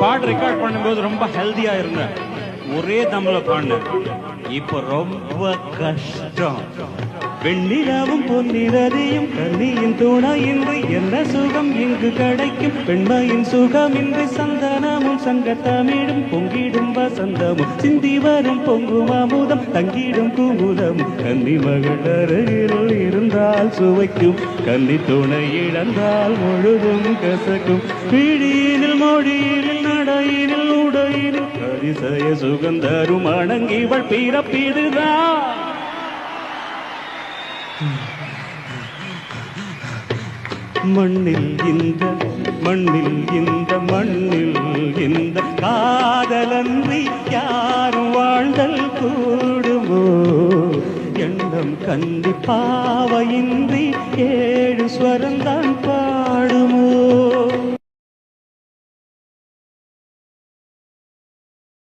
பாட்டு ரெக்கார்ட் பண்ணும்போது ரொம்ப ஹெல்தியா இருந்தேன், ஒரே தம்ல பாடினேன். இப்ப ரொம்ப கஷ்டம். வெண்ணிலாவும் பொன்னிரதியும் கண்ணியின் துணையின்றி என்ன சுகம் இங்கு கிடைக்கும்? பெண்மையின் சுகமின்றி சந்தனமும் சங்கத்தமிழும் பொங்கிடும் வசந்தமும் சிந்தி வரும் பொங்கும் அமுதம் தங்கிடும் குமுதமும் கன்னி மகள் அருகில் இருந்தால் சுவைக்கும், கன்னி துணை இழந்தால் முழுதும் கசக்கும். பிடியினில் மொழியினில் நடையினில் உடையினில் அதிசய சுகந்தரும் அணங்கிவள் பிறப்பிடுதான். மண்ணில் இந்த மண்ணில் இந்த மண்ணில் இந்த காதலன்றி யாரும் வாழ்ந்தல் கூடுமோ? எண்ணம் கண்டி பாவையின்றி ஏழு ஸ்வரந்தான்